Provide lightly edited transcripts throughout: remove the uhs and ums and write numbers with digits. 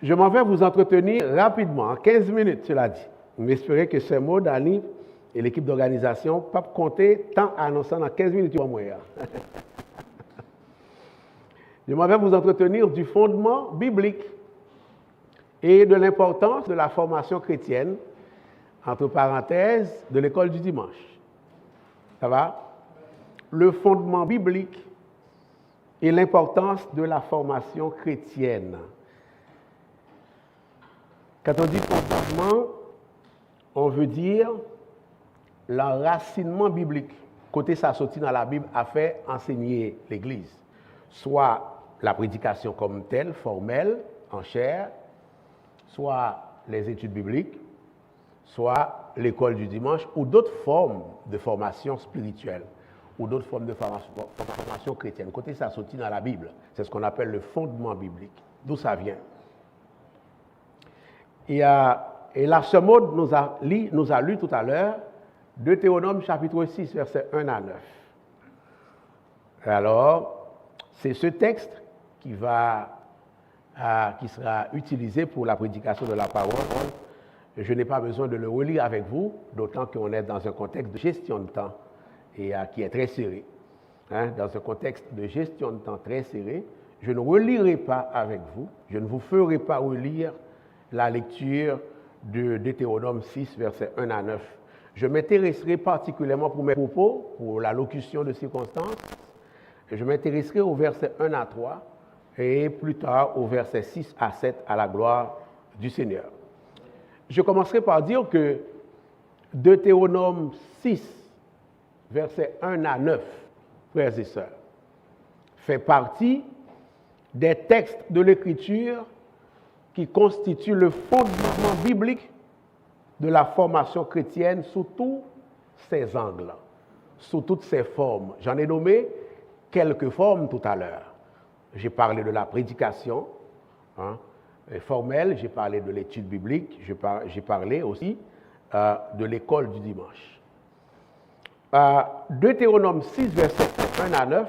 Je m'en vais vous entretenir rapidement, en 15 minutes, cela dit. Vous espérez que ce mot, Dani et l'équipe d'organisation, pas compter tant annonçant dans 15 minutes pour moi. Je m'en vais vous entretenir du fondement biblique et de l'importance de la formation chrétienne, entre parenthèses, de l'école du dimanche. Ça va? Le fondement biblique et l'importance de la formation chrétienne. Quand on dit fondement, on veut dire l'enracinement biblique. Côté ça sorti dans la Bible a fait enseigner l'Église. Soit la prédication comme telle, formelle, en chair, soit les études bibliques, soit l'école du dimanche, ou d'autres formes de formation spirituelle, ou d'autres formes de formation chrétienne. Côté ça sorti dans la Bible, c'est ce qu'on appelle le fondement biblique. D'où ça vient? Et là, ce mot nous a lu tout à l'heure, Deutéronome chapitre 6, versets 1 à 9. Alors, c'est ce texte qui sera utilisé pour la prédication de la parole. Je n'ai pas besoin de le relire avec vous, d'autant qu'on est dans un contexte de gestion de temps et qui est très serré. Dans un contexte de gestion de temps très serré, je ne relirai pas avec vous, je ne vous ferai pas relire la lecture de Deutéronome 6, versets 1 à 9. Je m'intéresserai particulièrement pour mes propos, pour la locution de circonstances. Je m'intéresserai au verset 1 à 3 et plus tard au verset 6 à 7 à la gloire du Seigneur. Je commencerai par dire que Deutéronome 6, versets 1 à 9, frères et sœurs, fait partie des textes de l'Écriture qui constituent le fondement biblique de la formation chrétienne sous tous ses angles, sous toutes ses formes. J'en ai nommé quelques formes tout à l'heure. J'ai parlé de la prédication formelle, j'ai parlé de l'étude biblique, j'ai parlé aussi de l'école du dimanche. Deutéronome 6, versets 1 à 9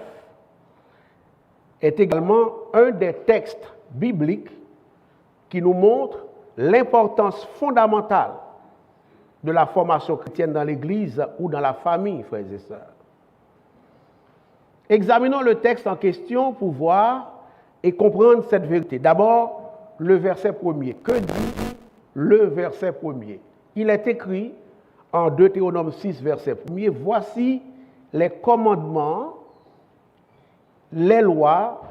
est également un des textes bibliques qui nous montre l'importance fondamentale de la formation chrétienne dans l'Église ou dans la famille, frères et sœurs. Examinons le texte en question pour voir et comprendre cette vérité. D'abord, le verset premier. Que dit le verset premier? Il est écrit en Deutéronome 6, verset premier, « Voici les commandements, les lois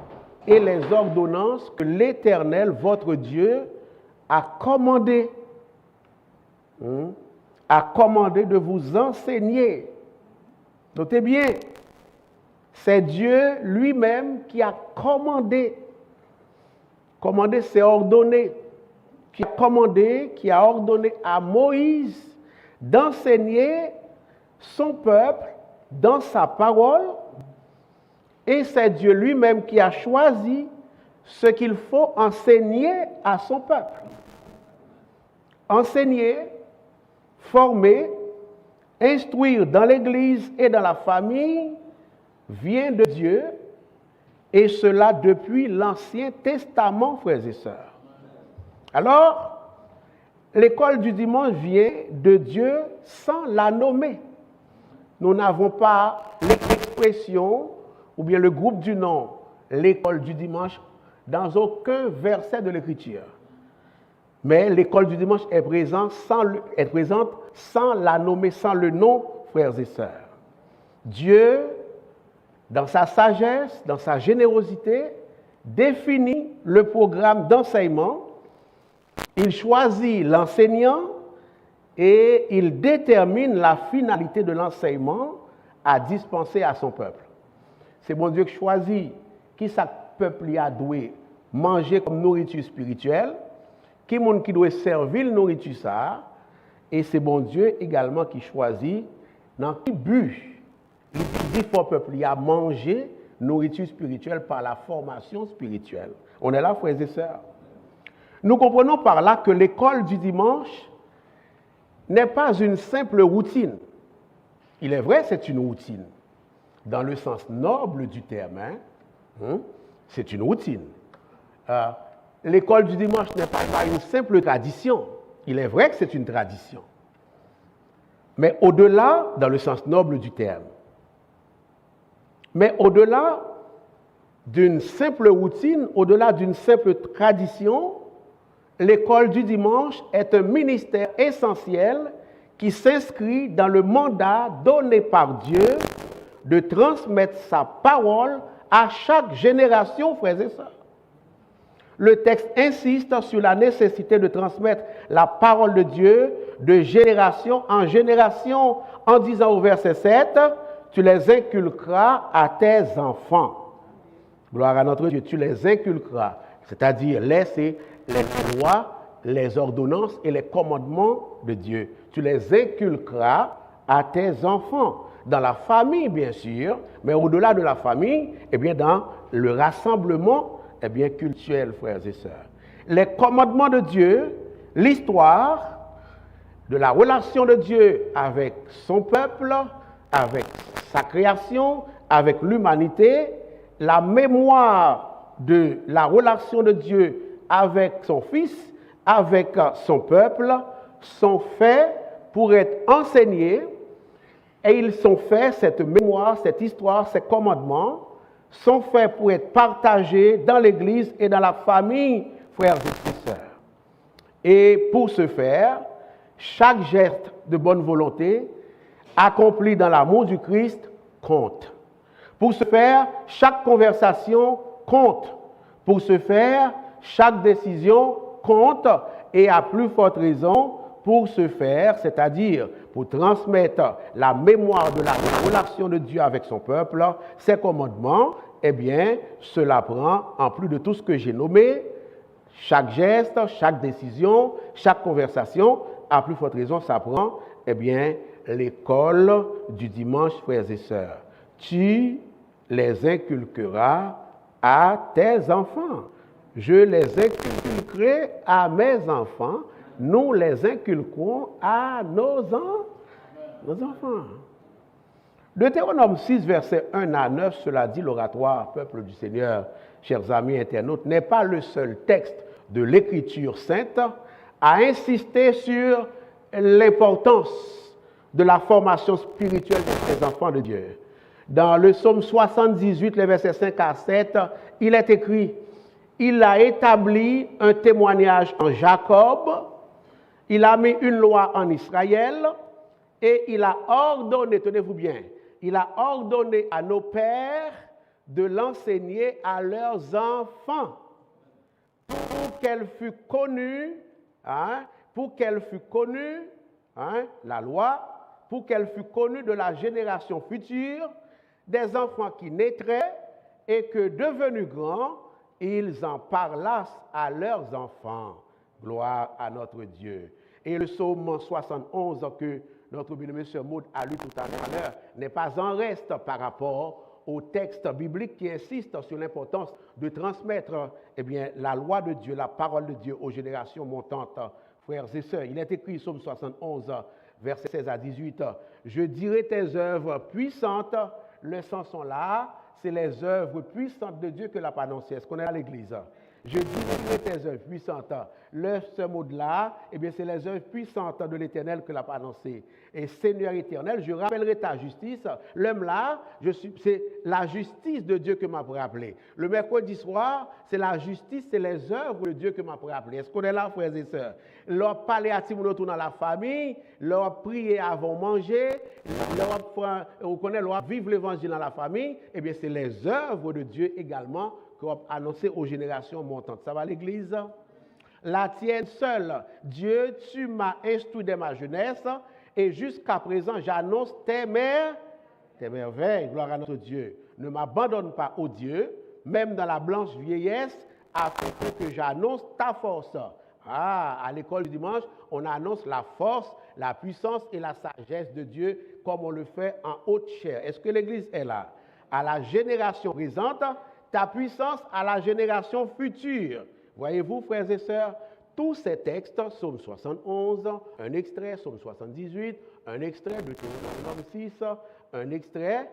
et les ordonnances que l'Éternel, votre Dieu, a commandé de vous enseigner. » Notez bien, c'est Dieu lui-même qui a commandé. Commander, c'est ordonner. Qui a ordonné à Moïse d'enseigner son peuple dans sa parole. Et c'est Dieu lui-même qui a choisi ce qu'il faut enseigner à son peuple. Enseigner, former, instruire dans l'Église et dans la famille vient de Dieu, et cela depuis l'Ancien Testament, frères et sœurs. Alors, l'école du dimanche vient de Dieu sans la nommer. Nous n'avons pas l'expression ou bien le groupe du nom, l'école du dimanche, dans aucun verset de l'Écriture. Mais l'école du dimanche est présente sans la nommer, sans le nom, frères et sœurs. Dieu, dans sa sagesse, dans sa générosité, définit le programme d'enseignement, il choisit l'enseignant et il détermine la finalité de l'enseignement à dispenser à son peuple. C'est bon Dieu qui choisit qui sa peuple a doué manger comme nourriture spirituelle, qui monde qui doit servir la nourriture ça, et c'est bon Dieu également qui choisit dans qui but il dit pour le peuple a manger nourriture spirituelle par la formation spirituelle. On est là, frères et sœurs. Nous comprenons par là que l'école du dimanche n'est pas une simple routine. Il est vrai, c'est une routine. Dans le sens noble du terme, c'est une routine. l'école du dimanche n'est pas une simple tradition. Il est vrai que c'est une tradition. Mais au-delà, dans le sens noble du terme, mais au-delà d'une simple routine, au-delà d'une simple tradition, l'école du dimanche est un ministère essentiel qui s'inscrit dans le mandat donné par Dieu de transmettre sa parole à chaque génération, frères et sœurs. Le texte insiste sur la nécessité de transmettre la parole de Dieu de génération en génération en disant au verset 7, « Tu les inculqueras à tes enfants. » Gloire à notre Dieu, tu les inculqueras, c'est-à-dire les lois, les ordonnances et les commandements de Dieu. Tu les inculqueras à tes enfants. Dans la famille, bien sûr, mais au-delà de la famille, eh bien, dans le rassemblement cultuel, frères et sœurs. Les commandements de Dieu, l'histoire de la relation de Dieu avec son peuple, avec sa création, avec l'humanité, la mémoire de la relation de Dieu avec son Fils, avec son peuple, sont faits pour être enseignés et ils sont faits, cette mémoire, cette histoire, ces commandements, sont faits pour être partagés dans l'Église et dans la famille, frères et sœurs. Et pour ce faire, chaque geste de bonne volonté accompli dans l'amour du Christ compte. Pour ce faire, chaque conversation compte. Pour ce faire, chaque décision compte et à plus forte raison pour ce faire, c'est-à-dire pour transmettre la mémoire de la relation de Dieu avec son peuple, ses commandements, eh bien, cela prend, en plus de tout ce que j'ai nommé, chaque geste, chaque décision, chaque conversation, à plus forte raison, ça prend, eh bien, l'école du dimanche, frères et sœurs. Tu les inculqueras à tes enfants. Je les inculquerai à mes enfants. Nous les inculquons à nos enfants. Deutéronome 6, versets 1 à 9, cela dit l'oratoire, peuple du Seigneur, chers amis internautes, n'est pas le seul texte de l'Écriture sainte à insister sur l'importance de la formation spirituelle des enfants de Dieu. Dans le psaume 78, les versets 5 à 7, il est écrit « Il a établi un témoignage en Jacob, il a mis une loi en Israël et il a ordonné, tenez-vous bien, il a ordonné à nos pères de l'enseigner à leurs enfants pour qu'elle fût connue, la loi, pour qu'elle fût connue de la génération future, des enfants qui naîtraient et que devenus grands, ils en parlassent à leurs enfants. Gloire à notre Dieu. Et le psaume 71 que notre bien-aimé Sœur Maud a lu tout à l'heure n'est pas en reste par rapport au texte biblique qui insiste sur l'importance de transmettre la loi de Dieu, la parole de Dieu aux générations montantes. Frères et sœurs, il est écrit, psaume 71, versets 16 à 18, « Je dirai tes œuvres puissantes », le sens sont là, c'est les œuvres puissantes de Dieu que l'a annoncé. Est-ce qu'on est à l'église? Je dirai tes œuvres puissantes. Ce mot-là, c'est les œuvres puissantes de l'Éternel que l'a annoncé. Et Seigneur éternel, je rappellerai ta justice. L'homme-là, c'est la justice de Dieu que m'a rappelé. Le mercredi soir, c'est la justice, c'est les œuvres de Dieu que m'a rappelé. Est-ce qu'on est là, frères et sœurs? Leur parler à Timothée dans la famille, leur prier avant de manger, leur vivre l'évangile dans la famille, c'est les œuvres de Dieu également qu'on a annoncé aux générations montantes. Ça va l'église? La tienne seule. Dieu, tu m'as instruit dès ma jeunesse et jusqu'à présent, j'annonce tes merveilles. Gloire à notre Dieu. Ne m'abandonne pas, ô Dieu, même dans la blanche vieillesse, afin que j'annonce ta force. À l'école du dimanche, on annonce la force, la puissance et la sagesse de Dieu comme on le fait en haute chair. Est-ce que l'Église est là? À la génération présente, ta puissance à la génération future. Voyez-vous, frères et sœurs, tous ces textes, psaume 71, un extrait, psaume 78, un extrait de Deutéronome 6, un extrait,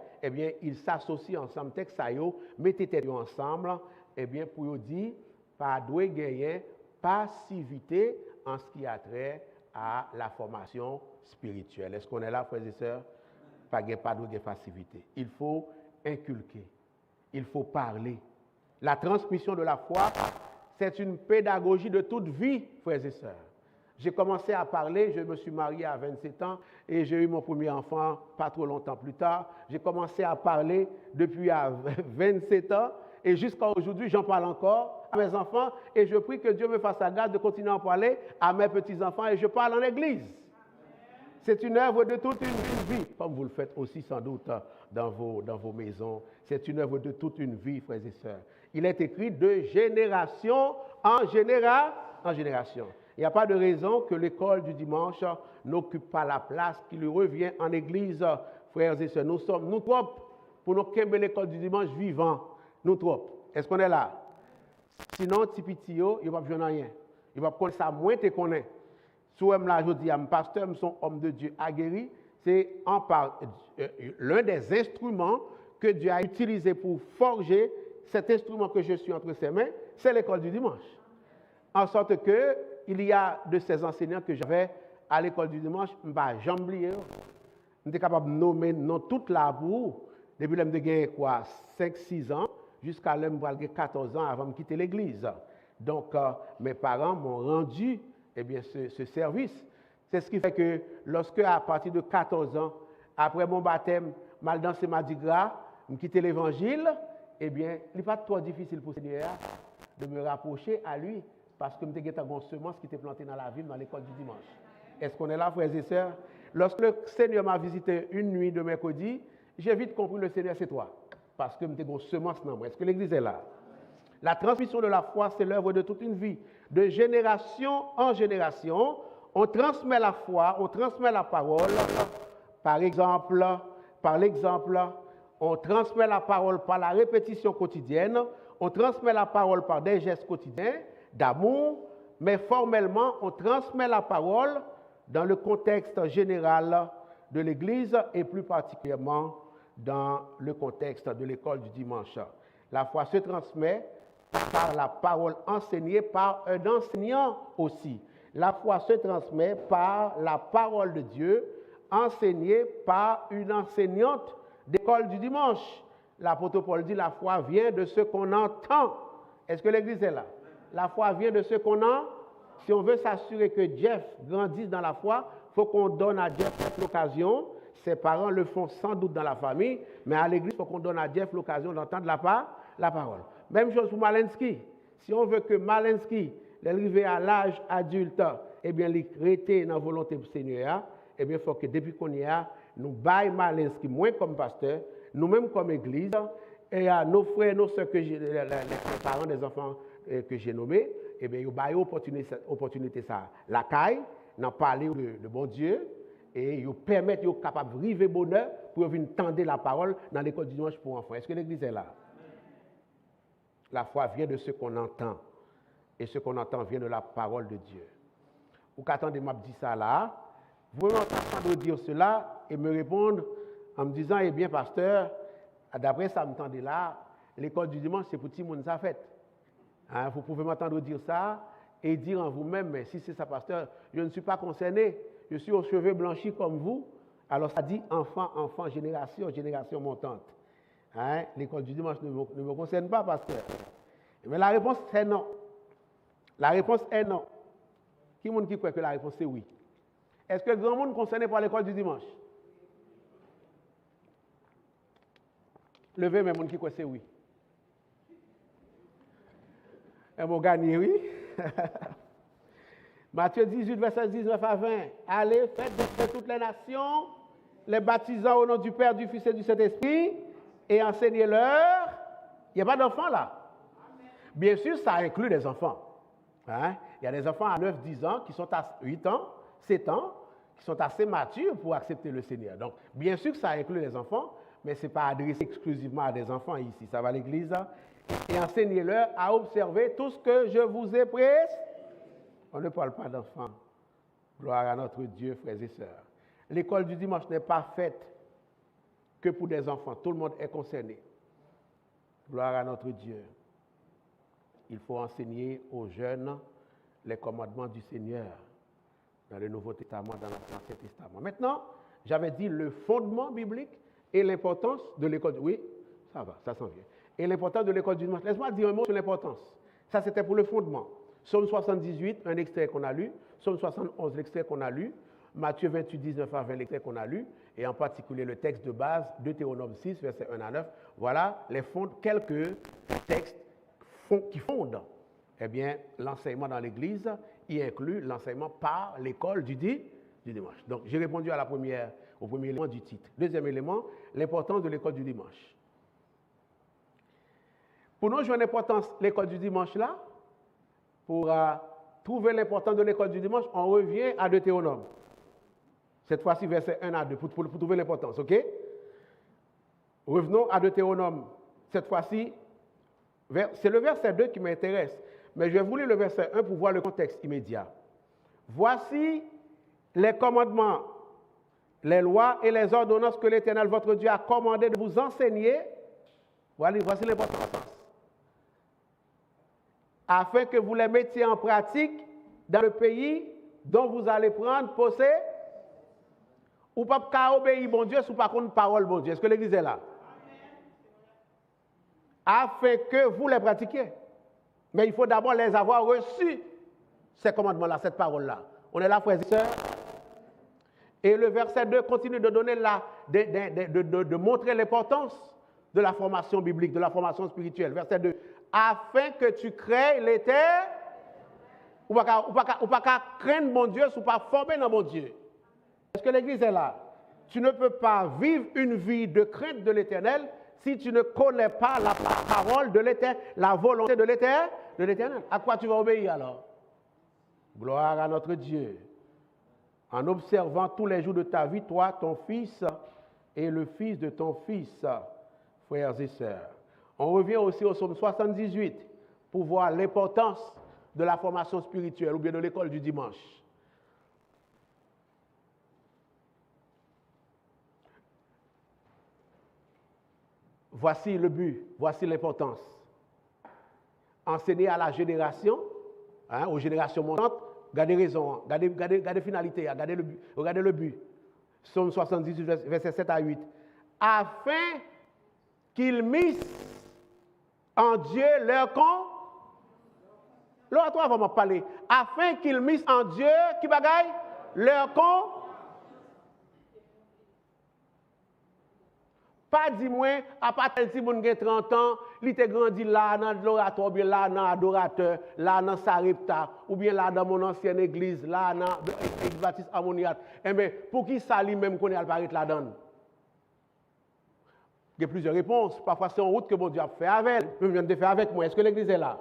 ils s'associent ensemble, texte ça yo, mettez tête ensemble, pour dire, pas doit gagner passivité en ce qui a trait à la formation spirituelle. Est-ce qu'on est là, frères et sœurs? Pas de passivité. Il faut inculquer. Il faut parler. La transmission de la foi, c'est une pédagogie de toute vie, frères et sœurs. J'ai commencé à parler, je me suis marié à 27 ans et j'ai eu mon premier enfant pas trop longtemps plus tard. J'ai commencé à parler depuis à 27 ans et jusqu'à aujourd'hui, j'en parle encore à mes enfants et je prie que Dieu me fasse la grâce de continuer à en parler à mes petits-enfants et je parle en église. C'est une œuvre de toute une vie, comme vous le faites aussi sans doute dans vos maisons. C'est une œuvre de toute une vie, frères et sœurs. Il est écrit de génération en génération. Il n'y a pas de raison que l'école du dimanche n'occupe pas la place qui lui revient en église, frères et sœurs. Nous sommes, nous trop, pour nous qu'aimer l'école du dimanche vivant. Nous trop. Est-ce qu'on est là? Sinon, Tipitio, il ne va pas besoin de rien. Il va connaître ça moins que connaît. Si vous là, je dis à mon pasteur, je suis homme de Dieu aguerri, c'est l'un des instruments que Dieu a utilisé pour forger cet instrument que je suis entre ses mains, c'est l'école du dimanche. En sorte que il y a de ces enseignants que j'avais à l'école du dimanche, je ne vais jamais oublier. Je suis capable de nommer non toute la boue, depuis que j'ai gagné 5-6 ans, jusqu'à l'âge de 14 ans avant de quitter l'église. Donc, mes parents m'ont rendu ce service. C'est ce qui fait que lorsque, à partir de 14 ans, après mon baptême, mal dansé Mardi Gras, je quitte l'évangile, il n'est pas trop difficile pour le Seigneur de me rapprocher à lui parce que je suis une semence qui était plantée dans la ville, dans l'école du dimanche. Est-ce qu'on est là, frères et sœurs? Lorsque le Seigneur m'a visité une nuit de mercredi, j'ai vite compris le Seigneur, c'est toi. Parce que je suis une semence dans moi. Est-ce que l'Église est là? La transmission de la foi, c'est l'œuvre de toute une vie. De génération en génération, on transmet la foi, on transmet la parole. Par l'exemple, on transmet la parole par la répétition quotidienne, on transmet la parole par des gestes quotidiens d'amour, mais formellement, on transmet la parole dans le contexte général de l'Église et plus particulièrement dans le contexte de l'école du dimanche. La foi se transmet par la parole enseignée par un enseignant aussi. La foi se transmet par la parole de Dieu enseignée par une enseignante d'école du dimanche. L'apôtre Paul dit la foi vient de ce qu'on entend. Est-ce que l'Église est là? La foi vient de ce qu'on entend. Si on veut s'assurer que Jeff grandisse dans la foi, il faut qu'on donne à Jeff l'occasion. Ses parents le font sans doute dans la famille, mais à l'église, il faut qu'on donne à Jeff l'occasion d'entendre la parole. Même chose pour Malensky. Si on veut que Malensky, arrivé à l'âge adulte, il reste dans la volonté du Seigneur, il faut que depuis qu'on y a, nous baillons Malensky, moins comme pasteur, nous-mêmes comme église, et à nos frères, nos soeurs, les parents des enfants que j'ai nommés, ils baillent opportunité ça, la caille, d'en parler de bon Dieu, et ils permettent, ils sont capables de vivre bonheur pour venir tendre la parole dans l'école du dimanche pour enfants. Est-ce que l'Église est là? La foi vient de ce qu'on entend. Et ce qu'on entend vient de la parole de Dieu. Ou qu'attendez, m'a dit ça là. Vous m'entendez dire cela et me répondre en me disant, eh bien, pasteur, d'après ça, m'entendez là, l'école du dimanche, c'est pour tout le monde ça fait. Hein, vous pouvez m'entendre dire ça et dire en vous-même, mais si c'est ça, pasteur, je ne suis pas concerné. Je suis aux cheveux blanchis comme vous. Alors ça dit enfant, enfant, génération, génération montante. Hein? L'école du dimanche ne me concerne pas, pasteur. Mais la réponse est non. La réponse est non. Qui est-ce qui croit que la réponse est oui? Est-ce que le grand monde est concerné par l'école du dimanche? Levez mes gens qui croient que c'est oui. Et mon gagné, oui. Matthieu 18, verset 19 à 20. Allez, faites de toutes les nations, les baptisant au nom du Père, du Fils et du Saint-Esprit, et enseignez-leur. Il n'y a pas d'enfants là. Bien sûr, ça inclut des enfants. Hein? Il y a des enfants à 9, 10 ans qui sont à 8 ans, 7 ans, qui sont assez matures pour accepter le Seigneur. Donc, bien sûr que ça inclut les enfants, mais ce n'est pas adressé exclusivement à des enfants ici. Ça va à l'église. Et enseignez-leur à observer tout ce que je vous ai prescrit. On ne parle pas d'enfants. Gloire à notre Dieu, frères et sœurs. L'école du dimanche n'est pas faite que pour des enfants. Tout le monde est concerné. Gloire à notre Dieu. il faut enseigner aux jeunes les commandements du Seigneur dans le Nouveau Testament, dans l'Ancien Testament. Maintenant, j'avais dit le fondement biblique et l'importance de l'école. Oui, ça va, ça s'en vient. Et l'importance de l'école du dimanche. Laisse-moi dire un mot sur l'importance. Ça, c'était pour le fondement. Psaume 78, un extrait qu'on a lu. Psaume 71, l'extrait qu'on a lu. Matthieu 28, 19 à 20, l'extrait qu'on a lu. Et en particulier le texte de base, Deutéronome 6, versets 1 à 9. Voilà quelques textes qui fondent l'enseignement dans l'Église, y inclut l'enseignement par l'école du dimanche. Donc, j'ai répondu au premier élément du titre. Deuxième élément, l'importance de l'école du dimanche. Pour nous jouer l'importance de l'école du dimanche là, pour trouver l'importance de l'école du dimanche, on revient à Deutéronome. Cette fois-ci, versets 1 à 2, pour trouver l'importance, ok? Revenons à Deutéronome. Cette fois-ci, c'est le verset 2 qui m'intéresse, mais je vais vous lire le verset 1 pour voir le contexte immédiat. Voici les commandements, les lois et les ordonnances que l'Éternel, votre Dieu, a commandé de vous enseigner. Voici l'importance. Afin que vous les mettiez en pratique dans le pays dont vous allez prendre possession. Ou pas qu'à obéir bon Dieu, ou pas contre parole bon Dieu. Est-ce que l'Église est là? Afin que vous les pratiquiez. Mais il faut d'abord les avoir reçus, ces commandements-là, cette parole-là. On est là, frères et sœurs. Et le verset 2 continue de donner de montrer l'importance de la formation biblique, de la formation spirituelle. Verset 2. Afin que tu crées l'éternel, ou pas qu'à craindre mon Dieu, ou pas former dans mon Dieu. Est-ce que l'Église est là? Tu ne peux pas vivre une vie de crainte de l'Éternel si tu ne connais pas la parole de l'Éternel, la volonté de l'Éternel. À quoi tu vas obéir alors? Gloire à notre Dieu. En observant tous les jours de ta vie, toi, ton fils et le fils de ton fils, frères et sœurs. On revient aussi au psaume 78 pour voir l'importance de la formation spirituelle ou bien de l'école du dimanche. Voici le but, voici l'importance. Enseigner à la génération, aux générations montantes, gardez raison, gardez finalité, regardez le but. Psaume 78, verset 7 à 8. Afin qu'ils misent en Dieu leur con. Là, toi, on va me parler. Afin qu'ils misent en Dieu, qui bagaille? Leur con. Pas dis-moi, à partir de si vous avez 30 ans, il était grandi là dans l'oratoire, ou bien là dans l'adorateur, là dans Sarepta, ou bien là dans mon ancienne église, là dans l'église baptiste Ammoniat. Eh bien, pour qui ça lui-même qu'on est apparaître là-dedans? Il y a plusieurs réponses. Parfois, c'est en route que mon Dieu a fait avec. Je viens de faire avec moi. Est-ce que l'église est là?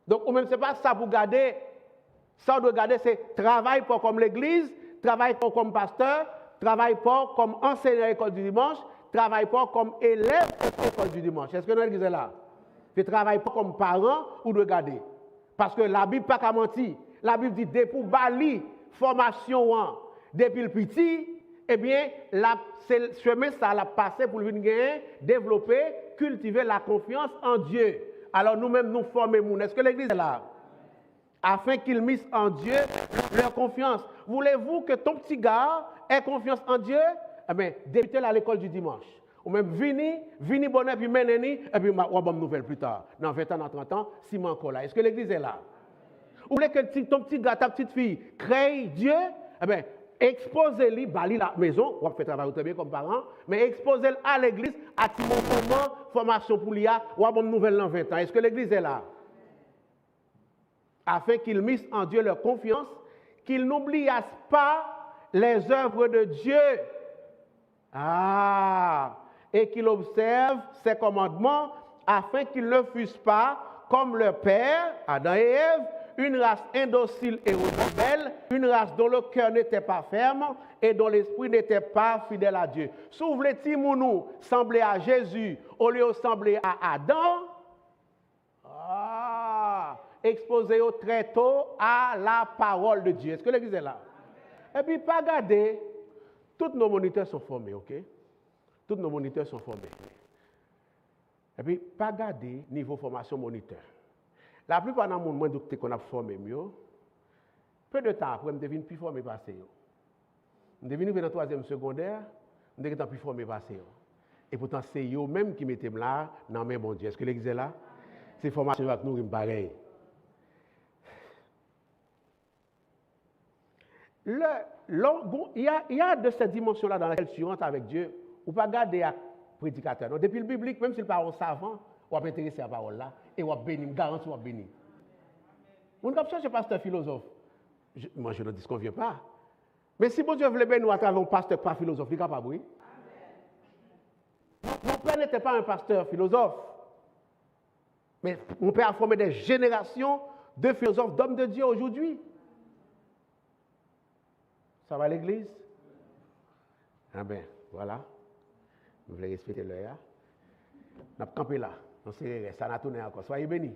Donc, ou même, ce n'est pas ça pour garder. Ça, on doit garder, c'est travail pour comme l'église, travail pour comme pasteur, travaille pas comme enseignant à l'école du dimanche, travaille pas comme élève à l'école du dimanche. Est-ce que nous disons là? Tu ne travailles pas comme parent ou de garder. Parce que la Bible n'a pas menti. La Bible dit, depuis Bali, formation, depuis le petit, eh bien, c'est le chemin, ça l'a passé pour venir développer, cultiver la confiance en Dieu. Alors nous-mêmes, nous formons. Est-ce que l'église est là? Afin qu'ils misent en Dieu leur confiance. Voulez-vous que ton petit gars ait confiance en Dieu? Eh bien, débutez à l'école du dimanche. Ou même vini bonheur, puis menez, et puis on va une nouvelle plus tard. Dans 20 ans, dans 30 ans, si mon encore là. Est-ce que l'église est là? Vous voulez que ton petit gars, ta petite fille, crée Dieu? Eh bien, exposez-le, bali la maison, on fait travailler très bien comme parents, mais exposez-le à l'église, à tout moment, formation pour l'IA, ou à une nouvelle dans 20 ans. Est-ce que l'église est là? Afin qu'ils misent en Dieu leur confiance, qu'ils n'oubliassent pas les œuvres de Dieu. Et qu'ils observent ses commandements, afin qu'ils ne fussent pas, comme leur père, Adam et Ève, une race indocile et rebelle, une race dont le cœur n'était pas ferme et dont l'esprit n'était pas fidèle à Dieu. Souvenez-vous, nous sembler à Jésus au lieu de sembler à Adam. Exposez-vous très tôt à la parole de Dieu. Est-ce que l'église est là? Et puis, pas garder, tous nos moniteurs sont formés, ok? Tous nos moniteurs sont formés. Et puis, pas garder niveau formation moniteur. La plupart dans le monde, moi, qu'on a formé mieux, peu de temps après, je devine plus formé passé. Je devine dans la 3e secondaire, je devine plus formé passé. Et pourtant, c'est eux même qui mettaient là, dans mes bon Dieu. Est-ce que l'église est là? C'est formation avec nous qui me pareil. Il y a de cette dimension-là dans laquelle tu rentres avec Dieu, ou pas garder à prédicateur. Non, depuis le biblique, même s'il parle savant, on va intéresser à la parole là, et on va bénir, garantir, on va bénir. On ne cherche pas pasteur philosophe. Moi, je ne disconviens pas. Mais si bon Dieu voulait bénir nous à travers un pasteur pas philosophe, il est capable, oui. Mon père n'était pas un pasteur philosophe. Mais mon père a formé des générations de philosophes, d'hommes de Dieu aujourd'hui. Ça va l'église? Ah ben, voilà. Vous voulez respecter l'heure. On a campé là. On s'est resté, ça n'a tourné encore. Soyez bénis.